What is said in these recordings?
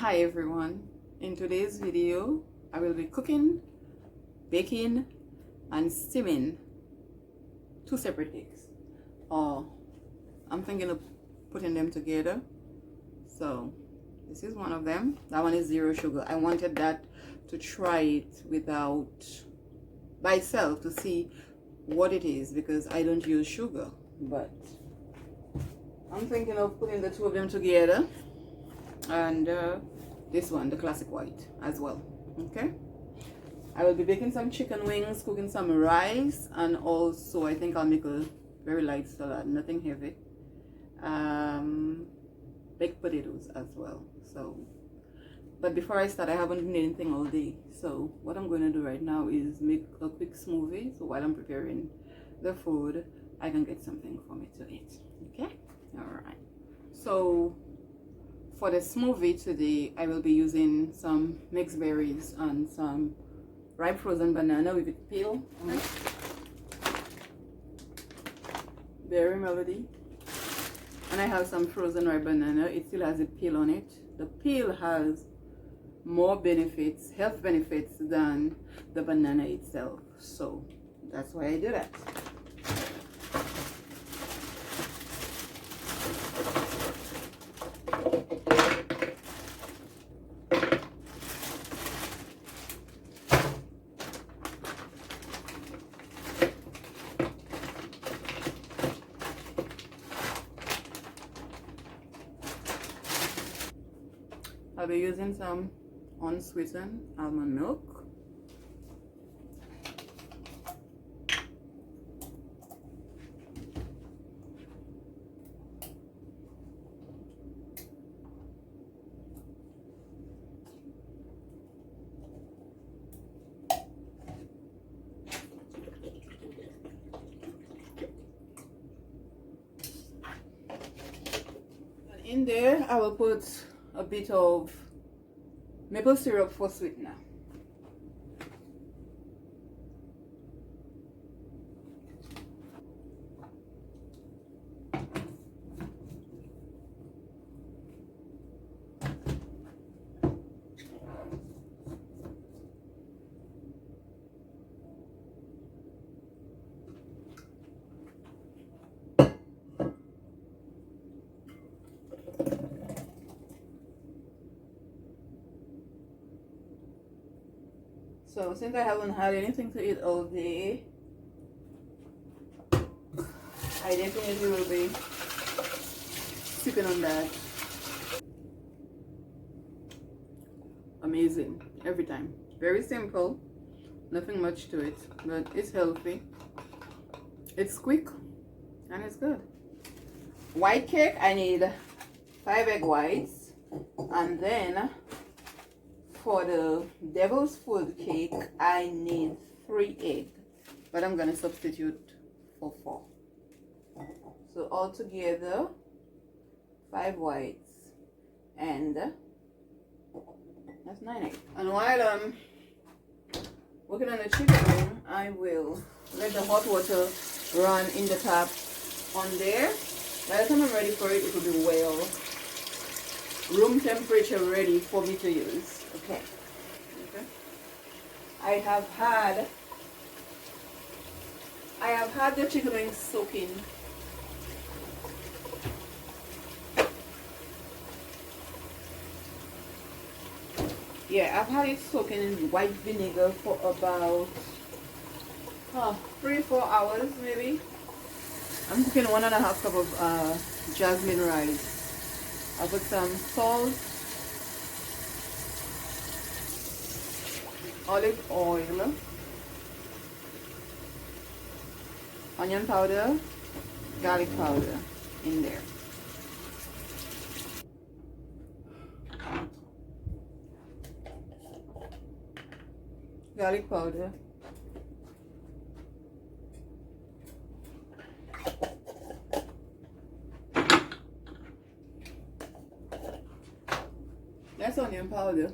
Hi everyone, in today's video I will be cooking, baking and steaming two separate eggs. I'm thinking of putting them together. So this is one of them. That one is zero sugar. I wanted that to try it without by itself to see what it is because I don't use sugar, but I'm thinking of putting the two of them together. And this one, the classic white, as well. Okay, I will be baking some chicken wings, cooking some rice, and also I think I'll make a very light salad, nothing heavy. Baked potatoes as well. So, but before I start, I haven't done anything all day, so what I'm going to do right now is make a quick smoothie, so while I'm preparing the food I can get something for me to eat. Okay, all right. So for the smoothie today, I will be using some mixed berries and some ripe frozen banana with its peel. Berry melody. And I have some frozen ripe banana. It still has a peel on it. The peel has more benefits, health benefits, than the banana itself. So that's why I do that. I'll be using some unsweetened almond milk. And in there, I will put a bit of maple syrup for sweetener. So since I haven't had anything to eat all day, I definitely will be sipping on that. Amazing every time. Very simple, nothing much to it, but it's healthy, it's quick, and it's good. White cake, I need 5 egg whites, and then for the devil's food cake I need 3 eggs, but I'm gonna substitute for 4. So altogether 5 whites and that's 9 eggs. And while I'm working on the chicken, I will let the hot water run in the tap on there. By the time I'm ready for it, it will be well room temperature ready for me to use. Okay. I have had the chicken wings soaking I've had it soaking in white vinegar for about 3-4 hours maybe. I'm cooking 1.5 cup of jasmine rice. I put some salt, olive oil, onion powder, garlic powder in there. Garlic powder, that's onion powder,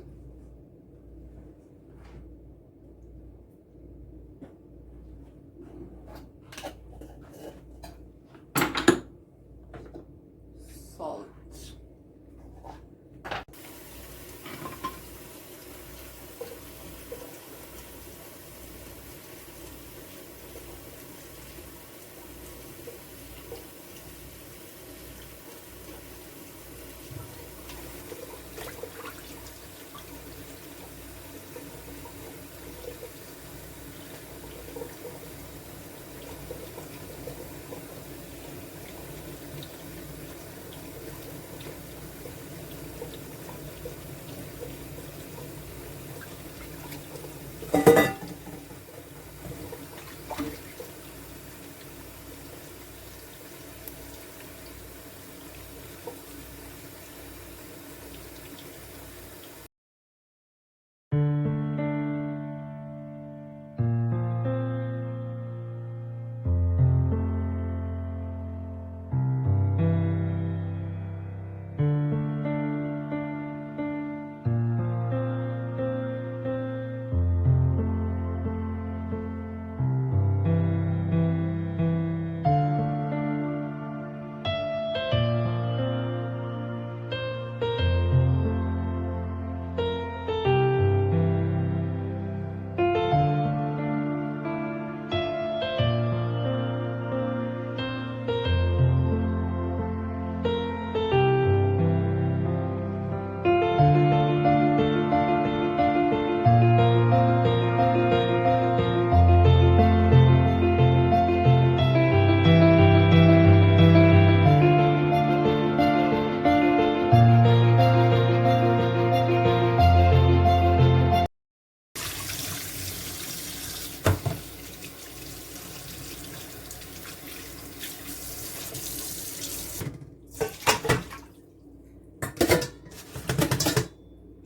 salt,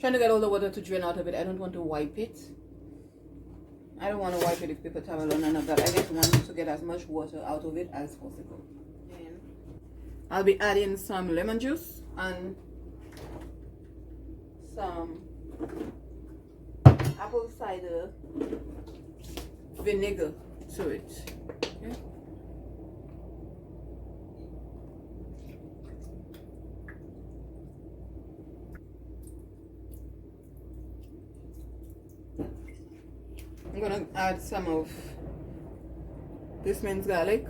trying to get all the water to drain out of it. I don't want to wipe it. I don't want to wipe it with paper towel or none of that. I just want to get as much water out of it as possible. And I'll be adding some lemon juice and some apple cider vinegar to it. Okay. I'm gonna add some of this minced garlic.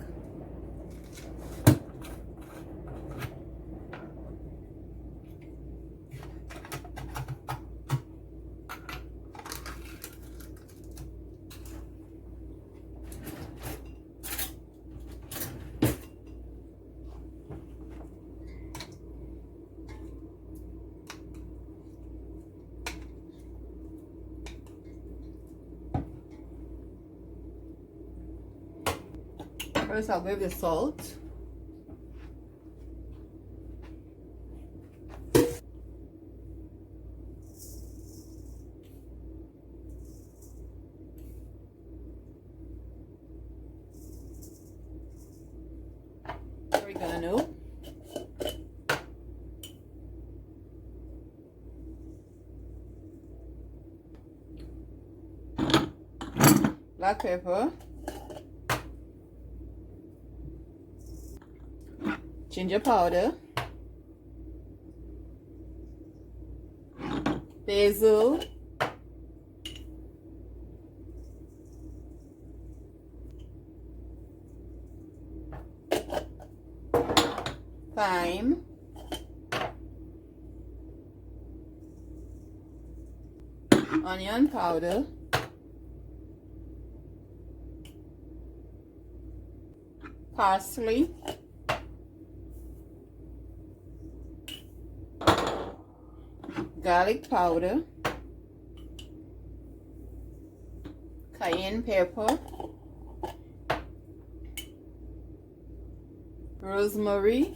First, I'll give the salt. Oregano. Black pepper. Ginger powder, basil, thyme, onion powder, parsley, garlic powder, cayenne pepper, rosemary,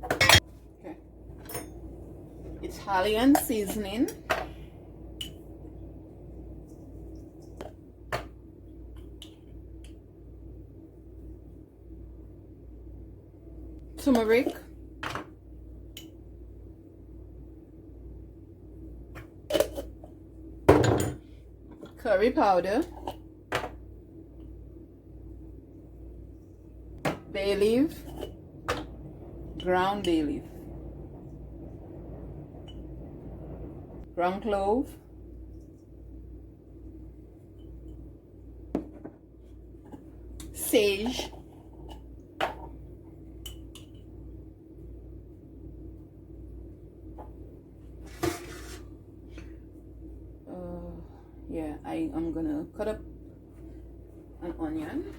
okay. Italian seasoning, turmeric, curry powder, bay leaf, ground bay leaf, ground clove, sage, yeah, I'm gonna cut up an onion.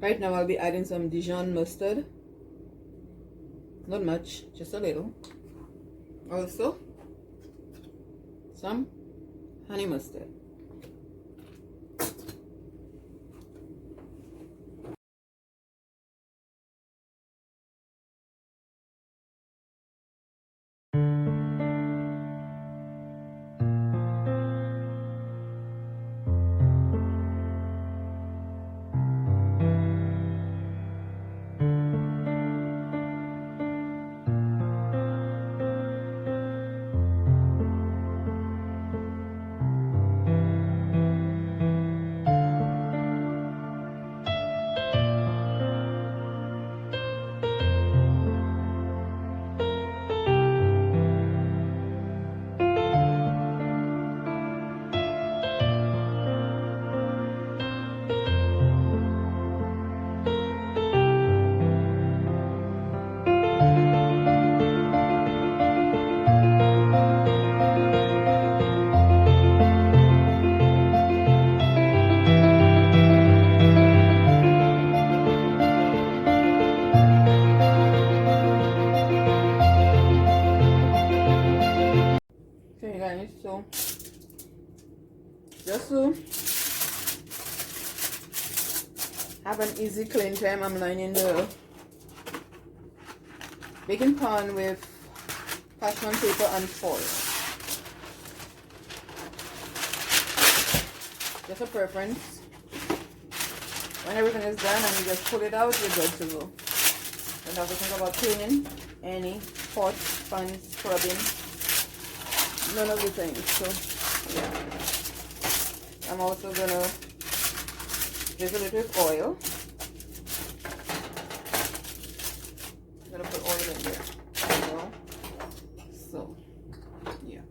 Right now I'll be adding some Dijon mustard. Not much, just a little. Also, some honey mustard. So just to have an easy clean time, I'm lining the baking pan with parchment paper and foil. Just a preference. When everything is done and you just pull it out, you're good to go. Don't have to think about cleaning any pot, pan, scrubbing, none of the things. So yeah, I'm also gonna drizzle it with oil. I'm gonna put oil in there. So yeah.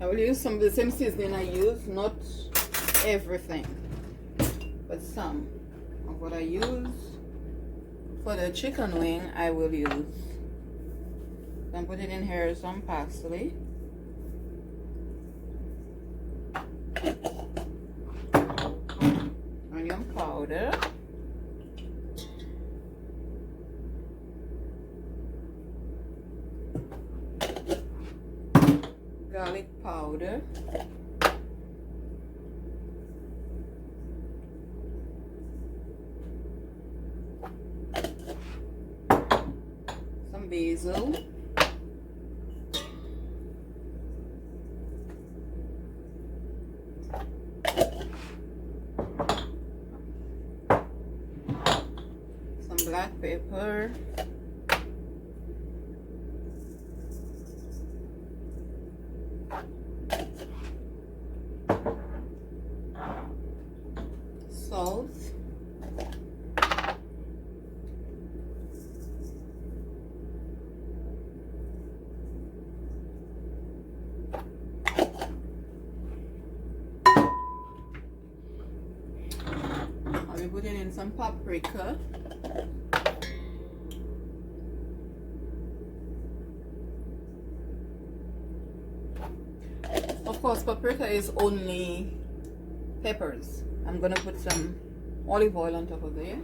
I will use some of the same seasoning I use, not everything, but some of what I use for the chicken wing I will use. Then put it in here, some parsley. Onion powder. Garlic powder. Some basil. Some black pepper. Salt. I'll be putting in some paprika. Of course, paprika is only peppers. I'm gonna put some olive oil on top of there.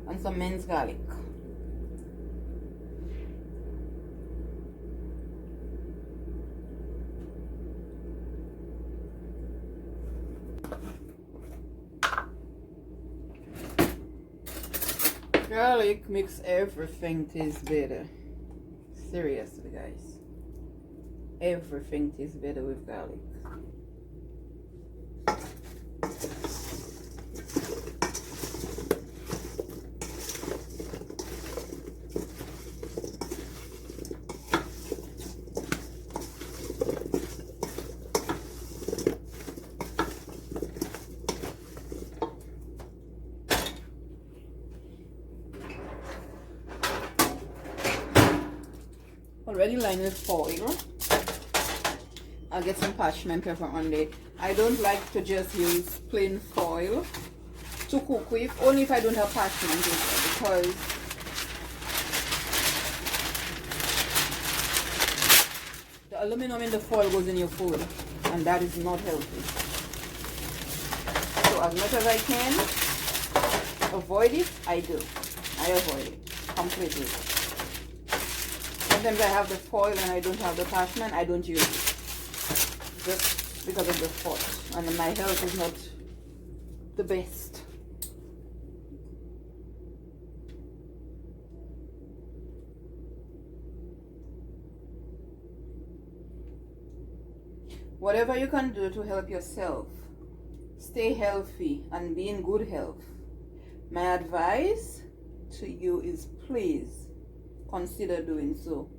And some minced garlic. Garlic makes everything taste better. Seriously, guys. Everything tastes better with garlic. Already lined with foil. I'll get some parchment paper on it. I don't like to just use plain foil to cook with, only if I don't have parchment paper, because the aluminum in the foil goes in your food, and that is not healthy. So as much as I can avoid it, I do. I avoid it completely. Sometimes I have the foil and I don't have the parchment, I don't use it. Just because of the foil. And my health is not the best. Whatever you can do to help yourself stay healthy and be in good health, my advice to you is please consider doing so,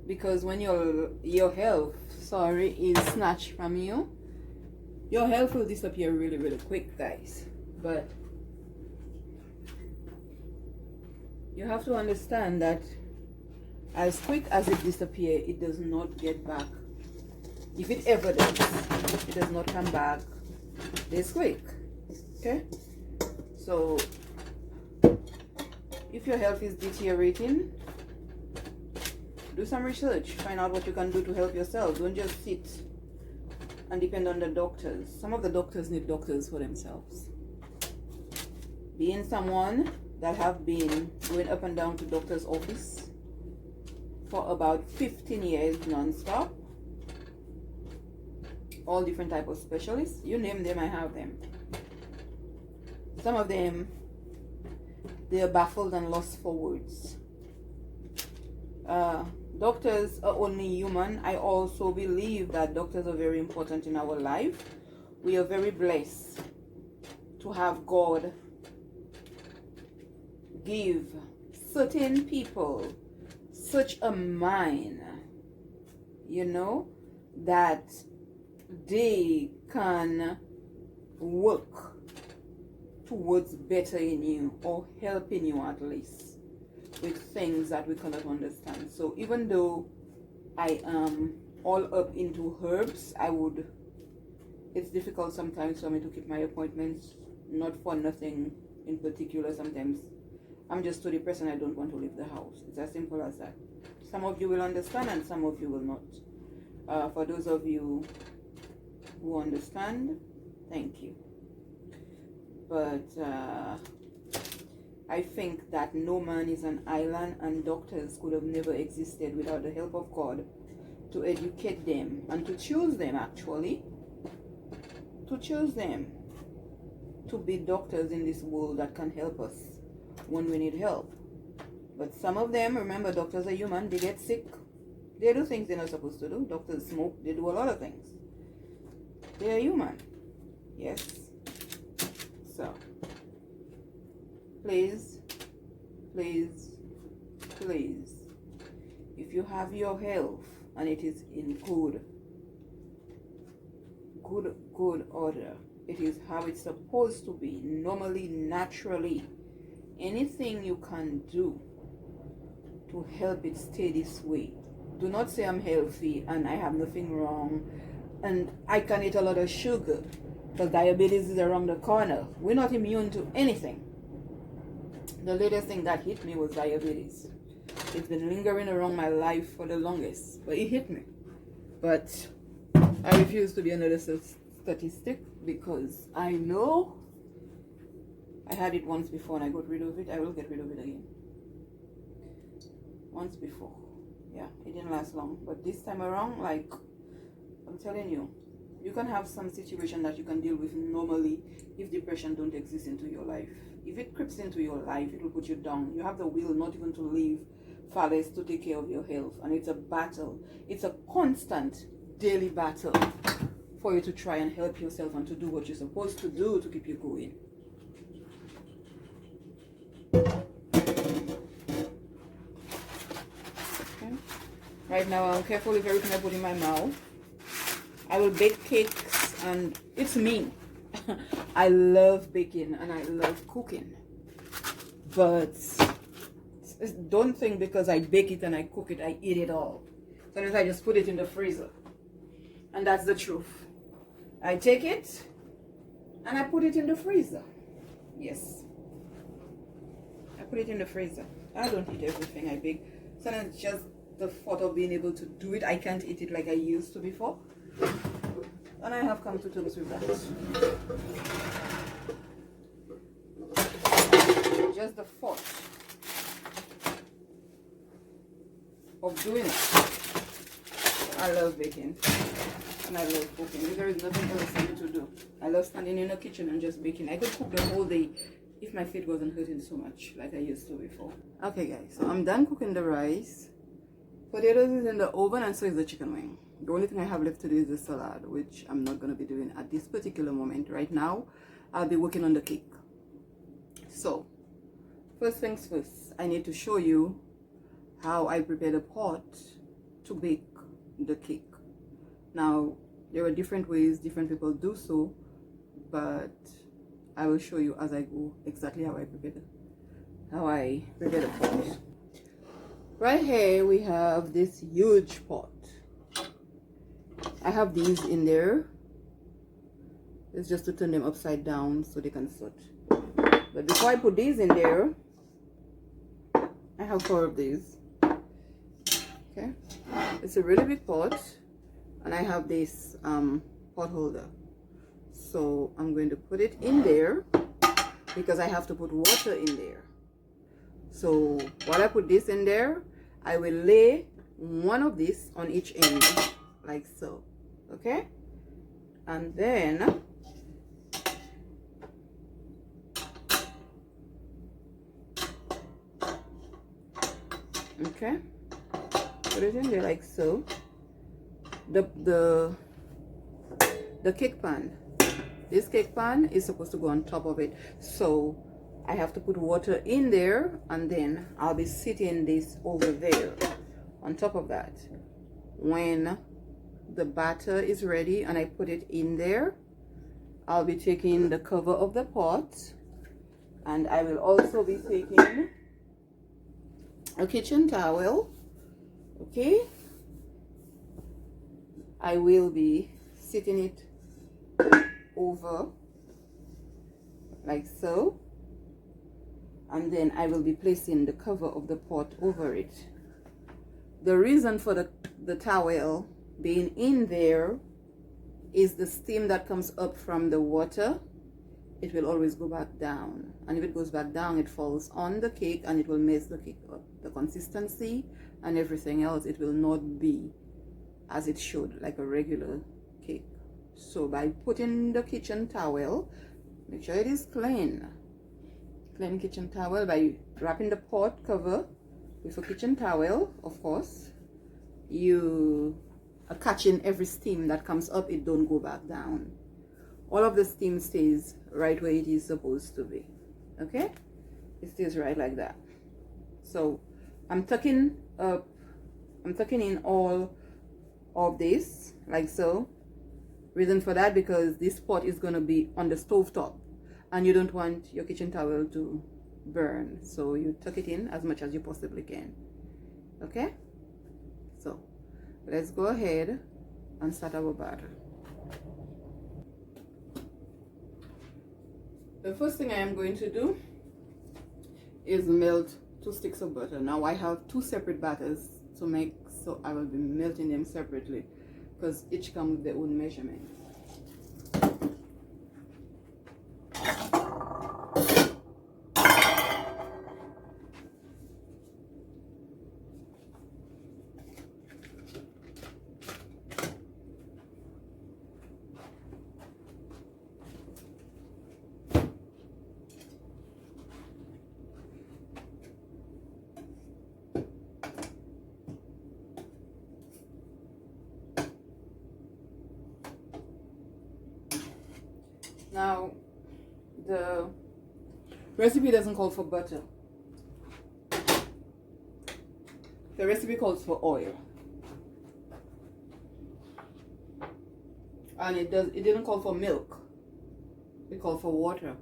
because when your health is snatched from you, your health will disappear really quick, guys. But you have to understand that as quick as it disappears, it does not get back. If it ever does, it does not come back this quick. Okay, so if your health is deteriorating, do some research, find out what you can do to help yourself. Don't just sit and depend on the doctors. Some of the doctors need doctors for themselves. Being someone that have been going up and down to doctor's office for about 15 years non-stop, all different type of specialists, you name them, I have them. Some of them, they are baffled and lost for words. Doctors are only human. I also believe that doctors are very important in our life. We are very blessed to have God give certain people such a mind, you know, that they can work towards bettering you, or helping you at least. with things that we cannot understand. So even though I am all up into herbs, it's difficult sometimes for me to keep my appointments, not for nothing in particular. Sometimes I'm just too depressed and I don't want to leave the house. It's as simple as that. Some of you will understand and some of you will not. For those of you who understand, thank you. But I think that no man is an island, and doctors could have never existed without the help of God to educate them and to choose them, actually. To choose them to be doctors in this world that can help us when we need help. But some of them, remember, doctors are human, they get sick. They do things they're not supposed to do. Doctors smoke, they do a lot of things. They are human. Yes. So, please, please, please, if you have your health and it is in good order, it is how it's supposed to be, normally, naturally, anything you can do to help it stay this way. Do not say I'm healthy and I have nothing wrong and I can eat a lot of sugar, because diabetes is around the corner. We're not immune to anything. The latest thing that hit me was diabetes. It's been lingering around my life for the longest, but it hit me. But I refuse to be another statistic, because I know I had it once before and I got rid of it. I will get rid of it again. Once before. Yeah, it didn't last long. But this time around, like, I'm telling you, you can have some situation that you can deal with normally if depression don't exist into your life. If it creeps into your life, it will put you down. You have the will not even to live, fathers, to take care of your health. And it's a battle. It's a constant daily battle for you to try and help yourself and to do what you're supposed to do to keep you going. Okay. Right now, I'm careful with everything I put in my mouth. I will bake cakes, and it's me. I love baking and I love cooking. But don't think because I bake it and I cook it, I eat it all. Sometimes I just put it in the freezer. And that's the truth. I take it and I put it in the freezer. Yes. I put it in the freezer. I don't eat everything I bake. Sometimes it's just the thought of being able to do it. I can't eat it like I used to before. And I have come to terms with that. Just the thought of doing it. I love baking. And I love cooking. There is nothing else for me to do. I love standing in the kitchen and just baking. I could cook the whole day if my feet wasn't hurting so much like I used to before. Okay guys, so I'm done cooking the rice. Potatoes is in the oven, and so is the chicken wing. The only thing I have left to do is the salad, which I'm not going to be doing at this particular moment. Right now, I'll be working on the cake. So, first things first, I need to show you how I prepare the pot to bake the cake. Now, there are different ways different people do so, but I will show you as I go exactly how I prepare the pot. Right here we have this huge pot. I have these in there. It's just to turn them upside down so they can soak. But before I put these in there, I have 4 of these. Okay, it's a really big pot, and I have this pot holder. So I'm going to put it in there because I have to put water in there. So while I put this in there, I will lay one of these on each end, like so. Okay, and then okay, put it in there like so. The cake pan, this cake pan is supposed to go on top of it, so I have to put water in there, and then I'll be sitting this over there on top of that. When the batter is ready and I put it in there, I'll be taking the cover of the pot, and I will also be taking a kitchen towel. Okay, I will be sitting it over like so, and then I will be placing the cover of the pot over it. The reason for the towel being in there is the steam that comes up from the water. It will always go back down, and if it goes back down, it falls on the cake and it will mess the cake up. The consistency and everything else, it will not be as it should, like a regular cake. So by putting the kitchen towel, make sure it is clean kitchen towel, by wrapping the pot cover with a kitchen towel, of course, you are catching every steam that comes up. It don't go back down. All of the steam stays right where it is supposed to be. Okay, it stays right like that. So I'm tucking in all of this like so. Reason for that, because this pot is going to be on the stove top and you don't want your kitchen towel to burn, so you tuck it in as much as you possibly can. Okay, so let's go ahead and start our batter. The first thing I am going to do is melt 2 sticks of butter. Now I have 2 separate batters to make, so I will be melting them separately because each comes with their own measurement. Now, the recipe doesn't call for butter. The recipe calls for oil. And it didn't call for milk. It called for water.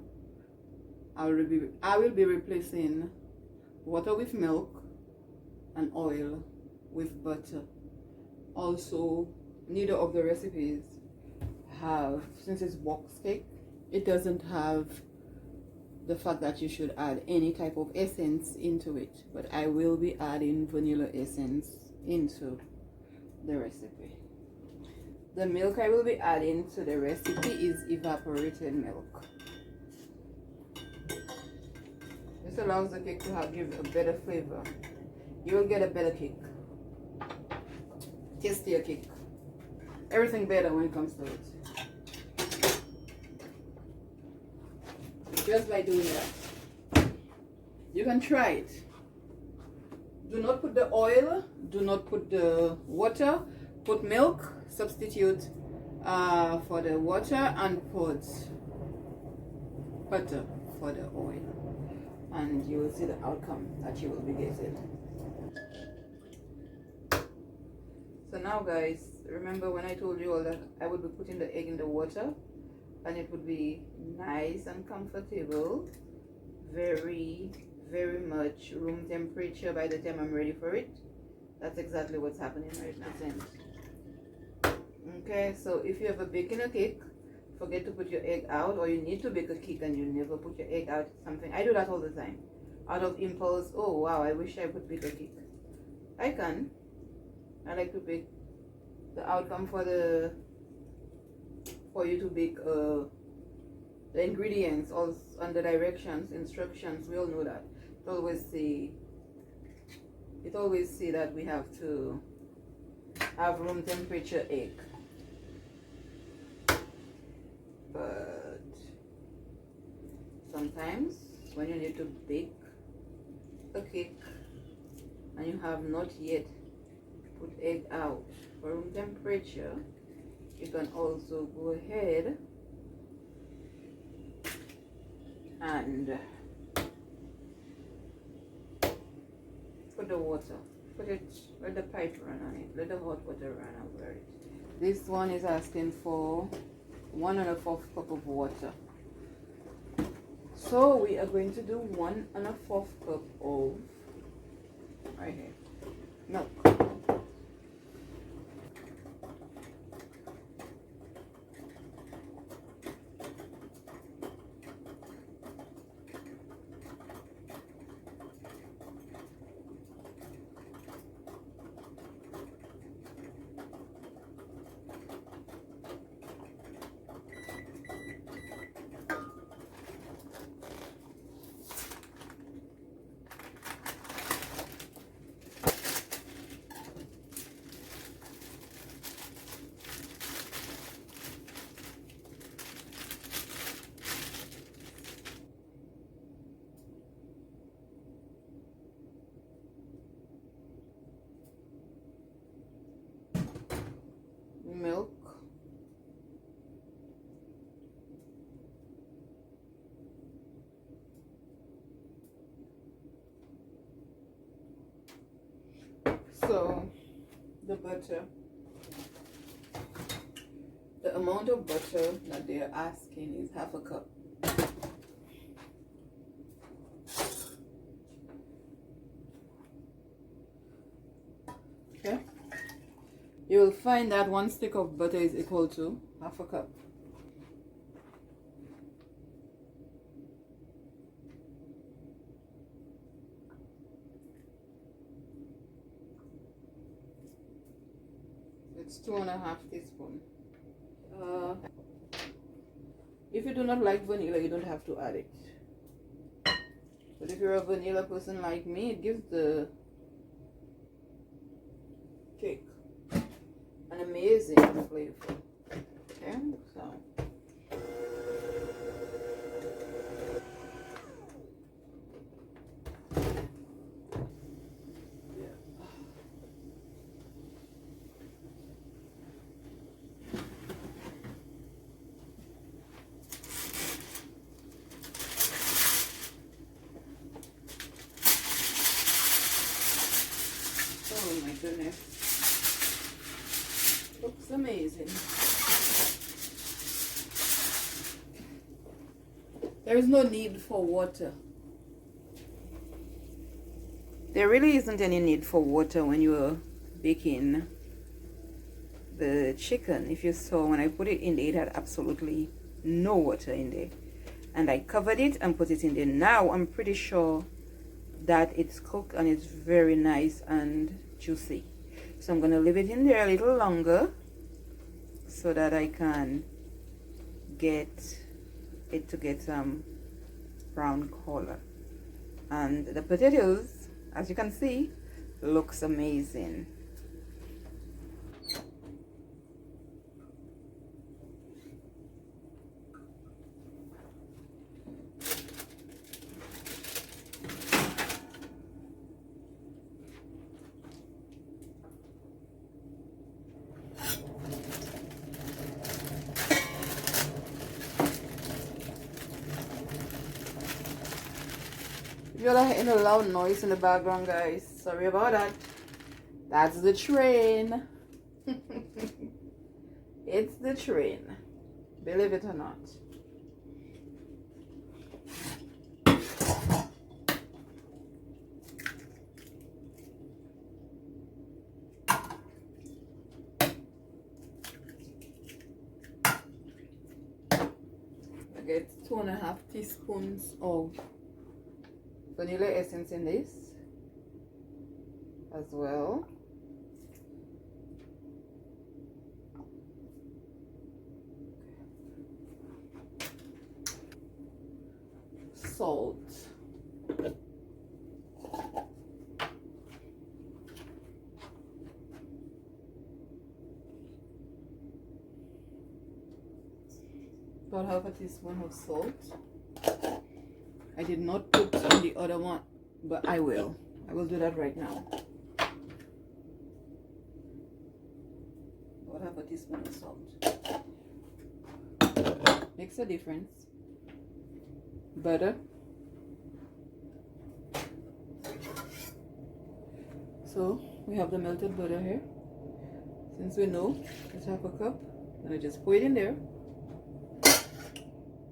I will be replacing water with milk and oil with butter. Also, neither of the recipes have, since it's box cake, it doesn't have the fact that you should add any type of essence into it, but I will be adding vanilla essence into the recipe. The milk I will be adding to the recipe is evaporated milk. This allows the cake to give a better flavor. You will get a better cake, tastier cake, everything better when it comes to it. Just by doing that, you can try it. Do not put the oil, do not put the water, put milk, substitute for the water, and put butter for the oil, and you will see the outcome that you will be getting. So now guys, remember when I told you all that I would be putting the egg in the water and it would be nice and comfortable, very much room temperature by the time I'm ready for it. That's exactly what's happening right now. Okay, so if you ever baking a cake, forget to put your egg out, or you need to bake a cake and you never put your egg out, something I do that all the time out of impulse. Oh wow, I wish I could bake a cake. I can. I like to bake. The outcome for you to bake the ingredients also, and the directions, instructions, we all know that. It always say that we have to have room temperature egg. But sometimes when you need to bake a cake and you have not yet put egg out for room temperature, you can also go ahead and put the water, let the pipe run on it, let the hot water run over it. This one is asking for 1 1/4 cup of water. So we are going to do 1 1/4 cup of right here. Milk. Milk. So the butter, the amount of butter that they're asking is 1/2 cup. Okay, you will find that 1 stick of butter is equal to 1/2 cup. It's 2.5 teaspoons. If you do not like vanilla, you don't have to add it. But if you're a vanilla person like me, it gives the cake an amazing flavor. Okay, so oh my goodness, looks amazing. There is no need for water. There really isn't any need for water when you're baking the chicken. If you saw, when I put it in there, it had absolutely no water in there. And I covered it and put it in there. Now I'm pretty sure that it's cooked and it's very nice and juicy. So I'm going to leave it in there a little longer so that I can get it to get some brown color. And the potatoes, as you can see, looks amazing. If you're hearing a loud noise in the background, guys, sorry about that. That's the train. It's the train, believe it or not. I get 2.5 teaspoons of vanilla essence in this as well. Salt. About 1/2 teaspoon of salt. I did not put on the other one, but I will. I will do that right now. About 1/2 teaspoon of salt. Makes a difference. Butter. So we have the melted butter here. Since we know it's 1/2 cup, I'm gonna just pour it in there.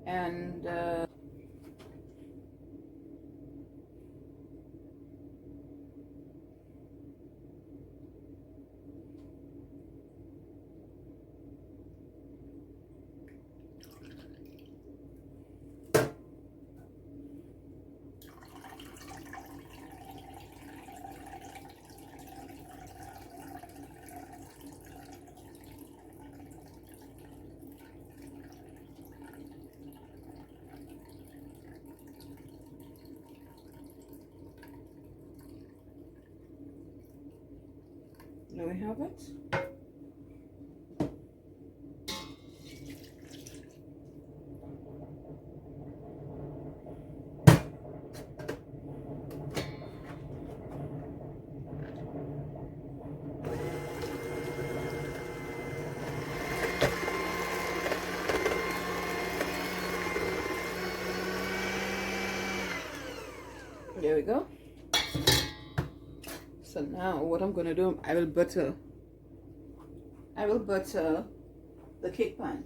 And There we have it. There we go. So now what I'm gonna do, I will butter the cake pan.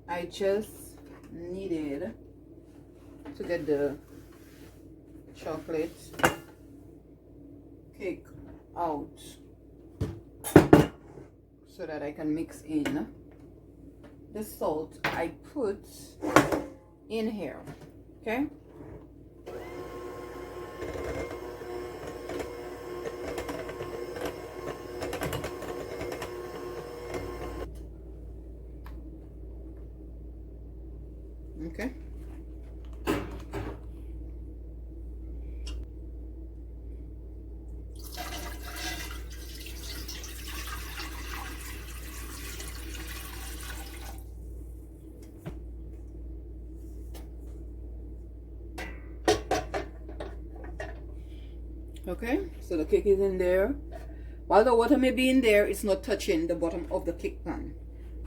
I just needed to get the chocolate cake out so that I can mix in the salt I put in here. Okay. Okay. Okay, so the cake is in there. While the water may be in there, it's not touching the bottom of the cake pan,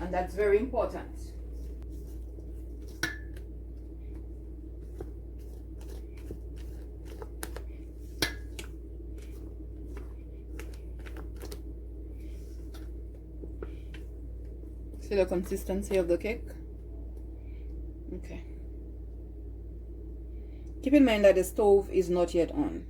and that's very important. See the consistency of the cake? Okay. Keep in mind that the stove is not yet on.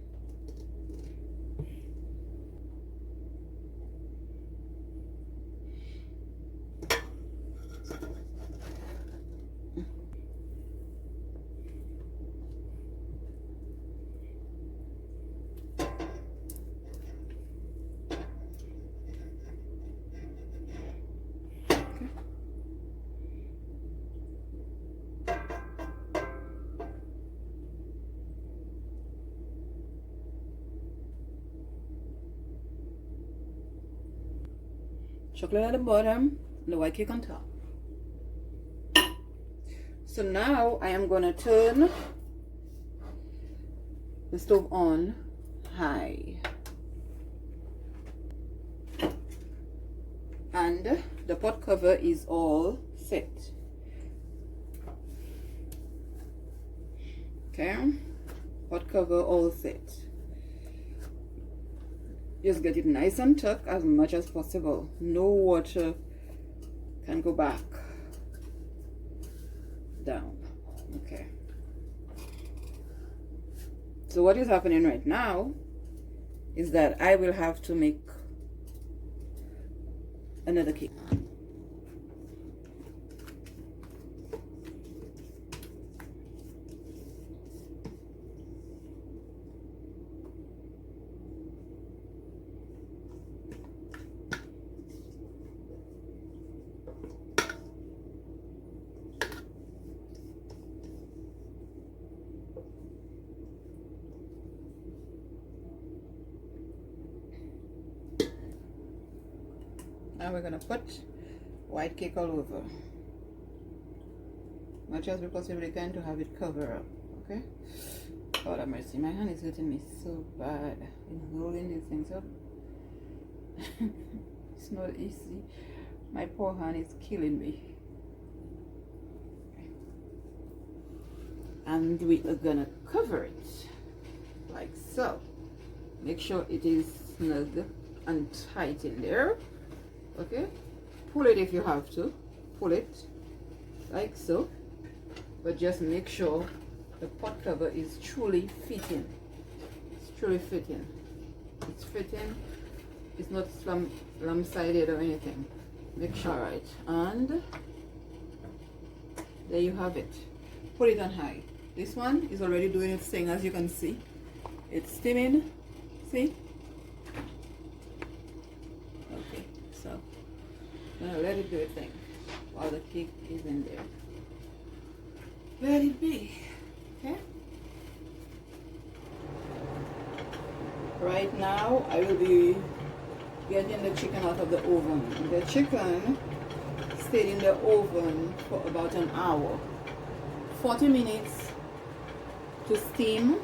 Chocolate at the bottom, the white cake on top. So now I am gonna turn the stove on high, and the pot cover is all set. Okay, pot cover all set. Just get it nice and tucked as much as possible. No water can go back down. Okay. So what is happening right now is that I will have to make another cake. Now we're gonna put white cake all over, much as we possibly can to have it cover up. Okay. God have mercy, my hand is hurting me so bad in holding these things up. It's not easy. My poor hand is killing me. And we are gonna cover it like so. Make sure it is snug and tight in there. Okay, pull it if you have to, pull it like so, but just make sure the pot cover is truly fitting. It's truly fitting. It's fitting. It's not lopsided or anything. Make sure. Right, and there you have it. Put it on high. This one is already doing its thing, as you can see. It's steaming. See? Okay, so I'm gonna let it do its thing while the cake is in there. Let it be. Okay? Right now, I will be getting the chicken out of the oven. The chicken stayed in the oven for about an hour. 40 minutes to steam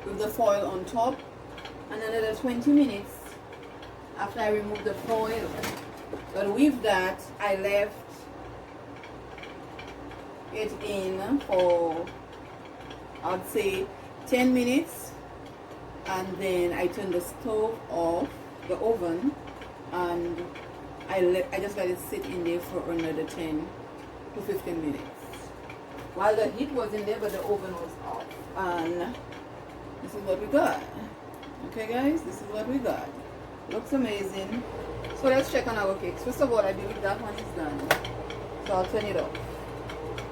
with the foil on top, and another 20 minutes after I remove the foil. But with that, I left it in for, I'd say, 10 minutes, and then I turned the stove off, the oven, and I just let it sit in there for another 10 to 15 minutes while the heat was in there but the oven was off. And this is what we got. Okay guys, this is what we got. Looks amazing. So let's check on our cakes. First of all, I believe that one is done, so I'll turn it off.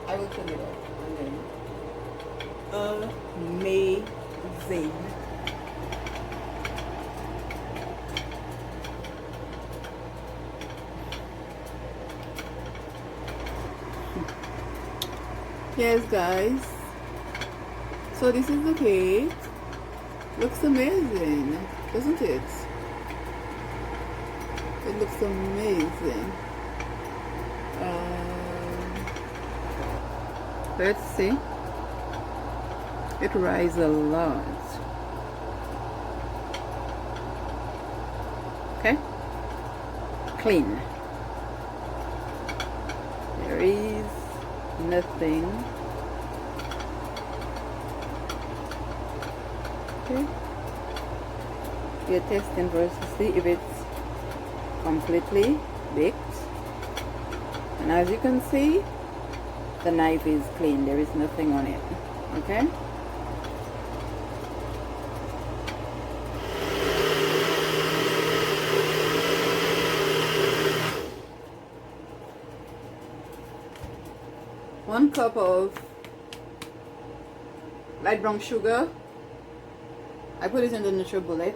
I will turn it off, and then amazing. Yes guys, so this is the cake. Looks amazing, doesn't it? It looks amazing. Let's see. It rises a lot. Okay, clean. There is nothing. Okay, we're testing first to see if it's completely baked, and as you can see, the knife is clean. There is nothing on it. Okay, one cup of light brown sugar. I put it in the NutriBullet.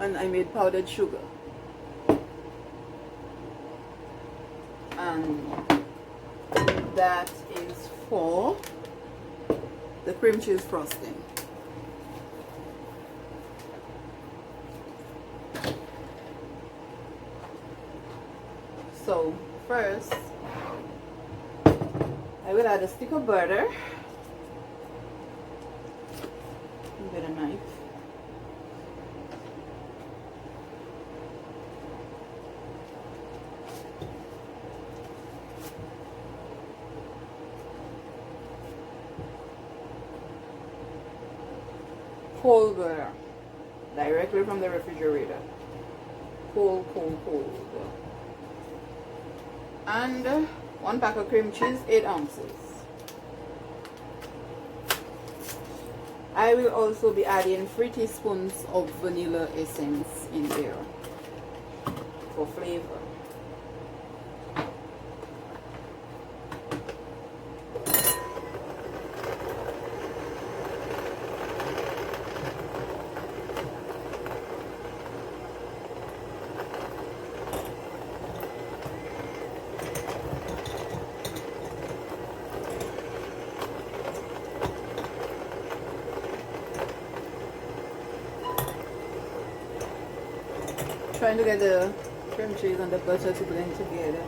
And I made powdered sugar. And that is for the cream cheese frosting. So first, I will add a stick of butter. Get a knife. Cold butter, directly from the refrigerator. Cold. And 1 pack of cream cheese, 8 ounces. I will also be adding 3 teaspoons of vanilla essence in there for flavor. Trying to get the cream cheese and the butter to blend together.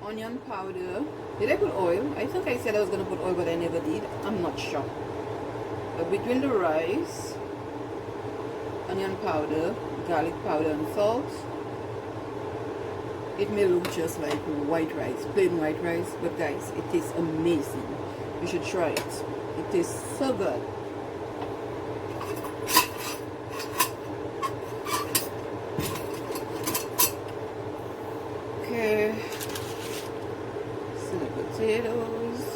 onion powder. Did I put oil? I think I said I was gonna put oil, but I never did. I'm not sure. But between the rice, onion powder, garlic powder, and salt, it may look just like white rice, plain white rice, but guys, it tastes amazing. You should try it. It tastes so good. Okay, so the potatoes.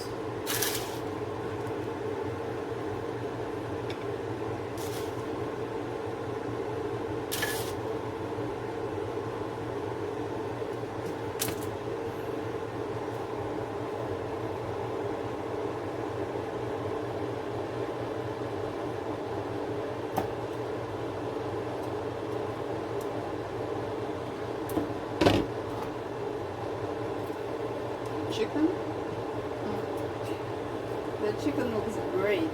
Chicken. The chicken looks great.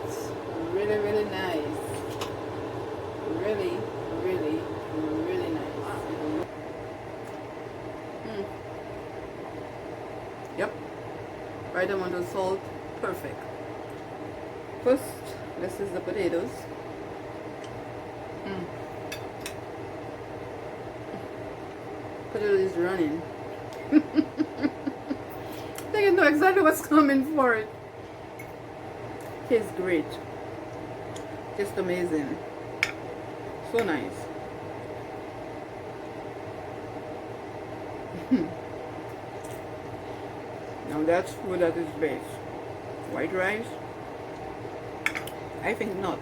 Really, really nice. Really, really, really nice. Yep. Right amount of salt. Perfect. First, this is the potatoes. Potato is running. You know exactly what's coming for it. Tastes great. Just amazing. So nice. Now that's food at its best. White rice? I think not.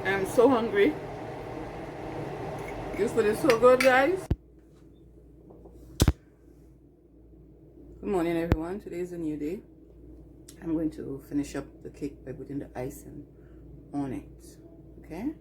I'm so hungry. This food is so good, guys. Good morning, everyone. Today is a new day. I'm going to finish up the cake by putting the icing on it. Okay?